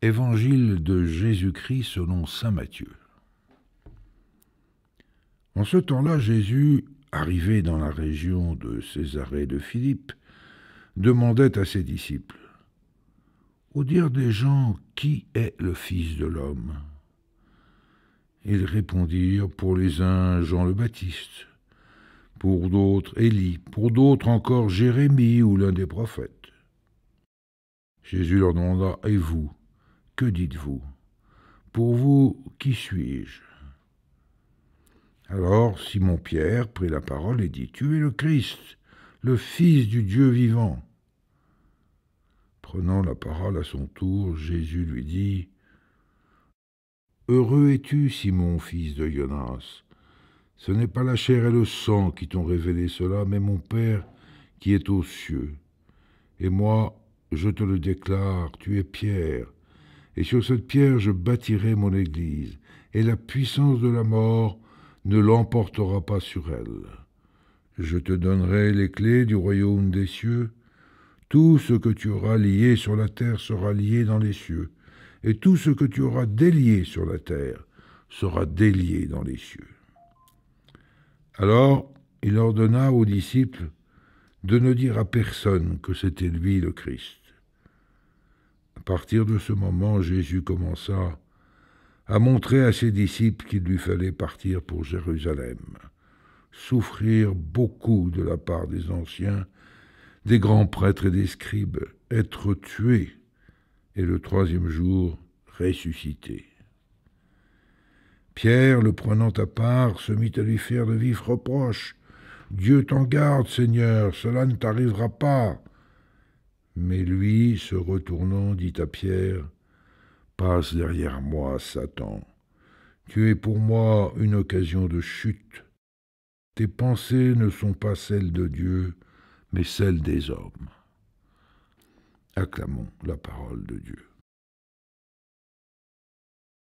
Évangile de Jésus-Christ selon saint Matthieu. En ce temps-là, Jésus, arrivé dans la région de Césarée de Philippe, demandait à ses disciples : « Au dire des gens, qui est le Fils de l'homme ?» Ils répondirent : « Pour les uns, Jean le Baptiste, pour d'autres, Élie, pour d'autres encore, Jérémie ou l'un des prophètes. » Jésus leur demanda : « Et vous, que dites-vous ? Pour vous, qui suis-je » Alors Simon-Pierre prit la parole et dit : « Tu es le Christ, le Fils du Dieu vivant. » Prenant la parole à son tour, Jésus lui dit : « Heureux es-tu, Simon, fils de Jonas. Ce n'est pas la chair et le sang qui t'ont révélé cela, mais mon Père qui est aux cieux. Et moi, je te le déclare, tu es Pierre, et sur cette pierre je bâtirai mon Église, et la puissance de la mort ne l'emportera pas sur elle. Je te donnerai les clés du royaume des cieux. Tout ce que tu auras lié sur la terre sera lié dans les cieux, et tout ce que tu auras délié sur la terre sera délié dans les cieux. » Alors il ordonna aux disciples de ne dire à personne que c'était lui le Christ. À partir de ce moment, Jésus commença à montrer à ses disciples qu'il lui fallait partir pour Jérusalem, souffrir beaucoup de la part des anciens, des grands prêtres et des scribes, être tué, et le troisième jour ressuscité. Pierre, le prenant à part, se mit à lui faire de vifs reproches. « Dieu t'en garde, Seigneur, cela ne t'arrivera pas. » Mais lui, se retournant, dit à Pierre : « Passe derrière moi, Satan. Tu es pour moi une occasion de chute. Tes pensées ne sont pas celles de Dieu, mais celles des hommes. » Acclamons la parole de Dieu.